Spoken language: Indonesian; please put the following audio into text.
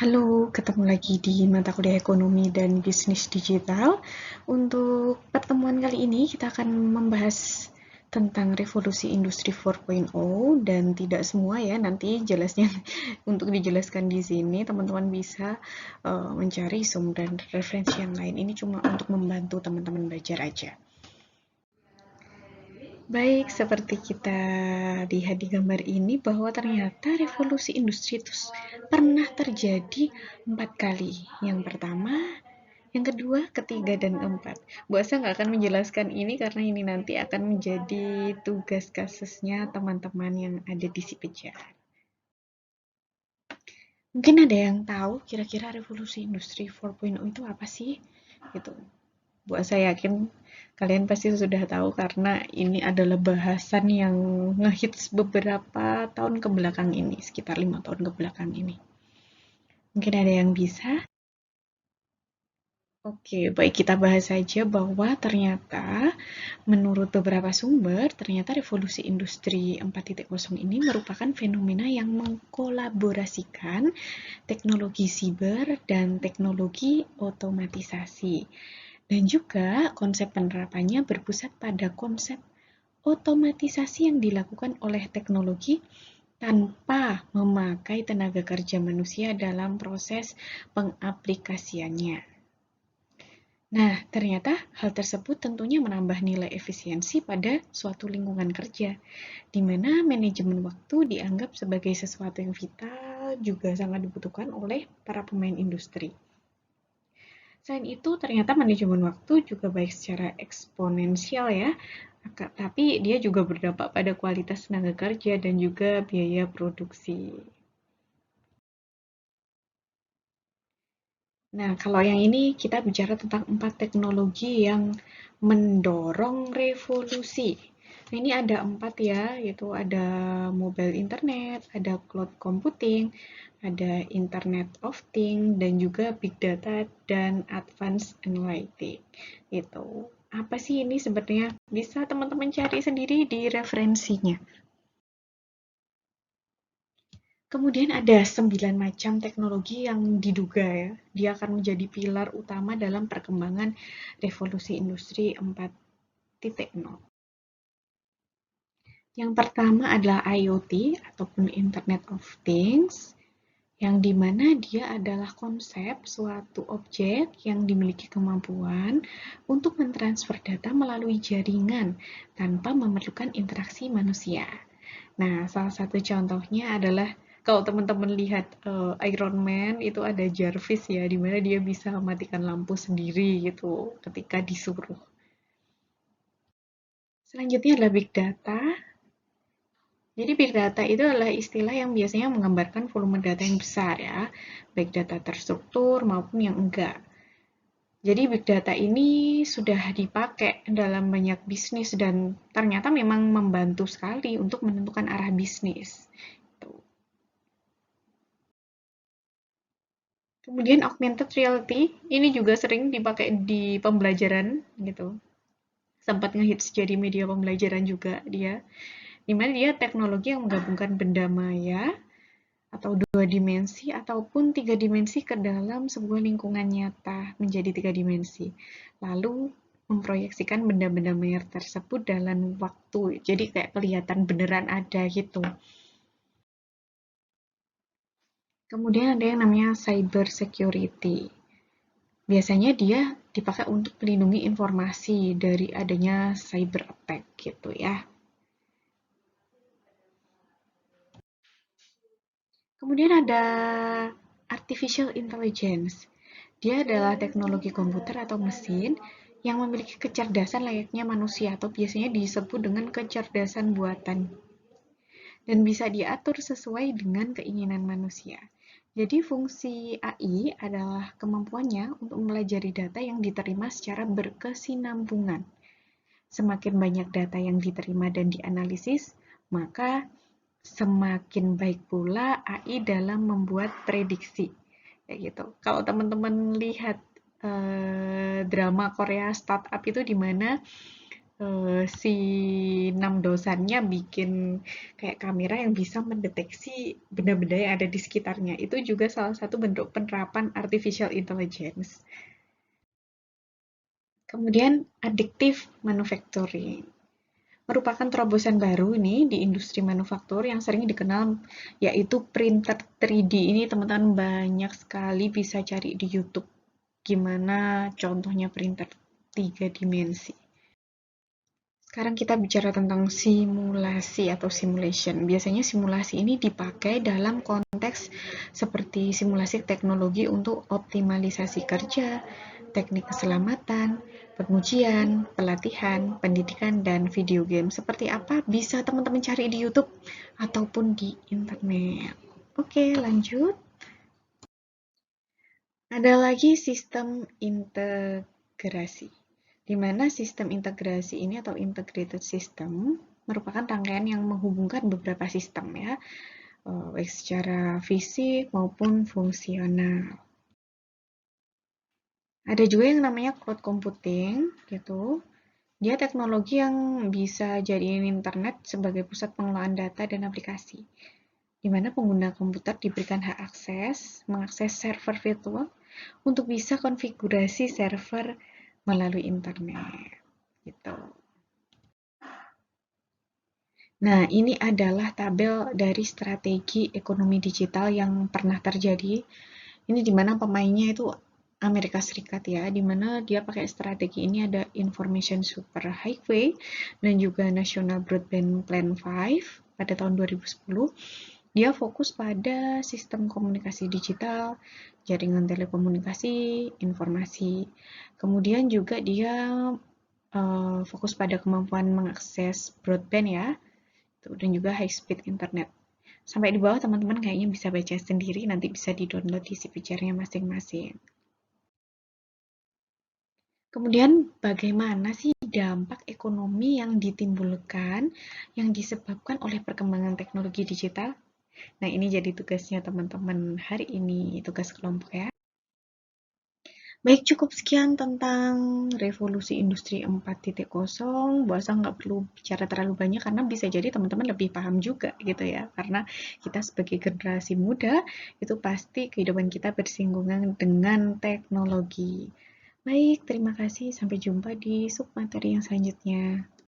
Halo, ketemu lagi di mata kuliah ekonomi dan bisnis digital. Untuk pertemuan kali ini kita akan membahas tentang revolusi industri 4.0 dan tidak semua ya, nanti jelasnya untuk dijelaskan di sini teman-teman bisa mencari sumber dan referensi yang lain. Ini cuma untuk membantu teman-teman belajar aja. Baik, seperti kita lihat di gambar ini bahwa ternyata revolusi industri itu pernah terjadi 4 kali. Yang pertama, yang kedua, ketiga, dan keempat. Bu Asa nggak akan menjelaskan ini karena ini nanti akan menjadi tugas kasusnya teman-teman yang ada di si pejabat. Mungkin ada yang tahu kira-kira revolusi industri 4.0 itu apa sih? Gitu. Buat saya yakin kalian pasti sudah tahu karena ini adalah bahasan yang ngehits beberapa tahun ke belakang ini, sekitar 5 tahun ke belakang ini. Mungkin ada yang bisa? Oke, baik kita bahas saja bahwa ternyata menurut beberapa sumber, ternyata revolusi industri 4.0 ini merupakan fenomena yang mengkolaborasikan teknologi siber dan teknologi otomatisasi. Dan juga konsep penerapannya berpusat pada konsep otomatisasi yang dilakukan oleh teknologi tanpa memakai tenaga kerja manusia dalam proses pengaplikasiannya. Nah, ternyata hal tersebut tentunya menambah nilai efisiensi pada suatu lingkungan kerja, di mana manajemen waktu dianggap sebagai sesuatu yang vital juga sangat dibutuhkan oleh para pemain industri. Selain itu, ternyata manajemen waktu juga baik secara eksponensial ya, tapi dia juga berdampak pada kualitas tenaga kerja dan juga biaya produksi. Nah, kalau yang ini kita bicara tentang 4 teknologi yang mendorong revolusi. Nah, ini ada 4 ya, yaitu ada mobile internet, ada cloud computing, ada internet of things, dan juga big data dan advanced analytics. Itu. Apa sih ini sebenarnya? Bisa teman-teman cari sendiri di referensinya. Kemudian ada 9 macam teknologi yang diduga ya, dia akan menjadi pilar utama dalam perkembangan revolusi industri 4.0. Yang pertama adalah IoT ataupun Internet of Things, yang dimana dia adalah konsep suatu objek yang dimiliki kemampuan untuk mentransfer data melalui jaringan tanpa memerlukan interaksi manusia. Nah, salah satu contohnya adalah kalau teman-teman lihat Iron Man itu ada Jarvis ya, di mana dia bisa mematikan lampu sendiri gitu ketika disuruh. Selanjutnya adalah Big Data. Jadi Big Data itu adalah istilah yang biasanya menggambarkan volume data yang besar ya, baik data terstruktur maupun yang enggak. Jadi Big Data ini sudah dipakai dalam banyak bisnis dan ternyata memang membantu sekali untuk menentukan arah bisnis. Kemudian augmented reality, ini juga sering dipakai di pembelajaran gitu. Sempat ngehits jadi media pembelajaran juga dia. Dimana dia teknologi yang menggabungkan benda maya atau 2 dimensi ataupun 3 dimensi ke dalam sebuah lingkungan nyata menjadi 3 dimensi. Lalu memproyeksikan benda-benda maya tersebut dalam waktu. Jadi kayak kelihatan beneran ada gitu. Kemudian ada yang namanya cyber security. Biasanya dia dipakai untuk melindungi informasi dari adanya cyber attack gitu ya. Kemudian ada artificial intelligence. Dia adalah teknologi komputer atau mesin yang memiliki kecerdasan layaknya manusia atau biasanya disebut dengan kecerdasan buatan dan bisa diatur sesuai dengan keinginan manusia. Jadi fungsi AI adalah kemampuannya untuk mempelajari data yang diterima secara berkesinambungan. Semakin banyak data yang diterima dan dianalisis, maka semakin baik pula AI dalam membuat prediksi. Kayak gitu. Kalau teman-teman lihat drama Korea startup itu di mana si 6 dosannya bikin kayak kamera yang bisa mendeteksi benda-benda yang ada di sekitarnya. Itu juga salah satu bentuk penerapan artificial intelligence. Kemudian additive manufacturing merupakan terobosan baru nih di industri manufaktur yang sering dikenal, yaitu printer 3D. Ini teman-teman banyak sekali bisa cari di YouTube gimana contohnya printer 3 dimensi. Sekarang kita bicara tentang simulasi atau simulation. Biasanya simulasi ini dipakai dalam konteks seperti simulasi teknologi untuk optimalisasi kerja, teknik keselamatan, pengujian, pelatihan, pendidikan, dan video game. Seperti apa bisa teman-teman cari di YouTube ataupun di internet. Oke, lanjut. Ada lagi sistem integrasi, di mana sistem integrasi ini atau integrated system merupakan rangkaian yang menghubungkan beberapa sistem ya, baik secara fisik maupun fungsional. Ada juga yang namanya cloud computing gitu. Dia teknologi yang bisa jadiin internet sebagai pusat pengelolaan data dan aplikasi, di mana pengguna komputer diberikan hak akses, mengakses server virtual untuk bisa konfigurasi server melalui internet. Gitu. Nah, ini adalah tabel dari strategi ekonomi digital yang pernah terjadi. Ini di mana pemainnya itu Amerika Serikat ya, di mana dia pakai strategi ini ada Information Super Highway dan juga National Broadband Plan 5 pada tahun 2010. Dia fokus pada sistem komunikasi digital, jaringan telekomunikasi, informasi. Kemudian juga dia fokus pada kemampuan mengakses broadband ya, dan juga high speed internet. Sampai di bawah teman-teman kayaknya bisa baca sendiri, nanti bisa di-download isi picture-nya masing-masing. Kemudian bagaimana sih dampak ekonomi yang ditimbulkan yang disebabkan oleh perkembangan teknologi digital? Nah, ini jadi tugasnya teman-teman hari ini, tugas kelompok ya. Baik, cukup sekian tentang revolusi industri 4.0. Bahasa nggak perlu bicara terlalu banyak karena bisa jadi teman-teman lebih paham juga gitu ya. Karena kita sebagai generasi muda itu pasti kehidupan kita bersinggungan dengan teknologi. Baik, terima kasih. Sampai jumpa di submateri yang selanjutnya.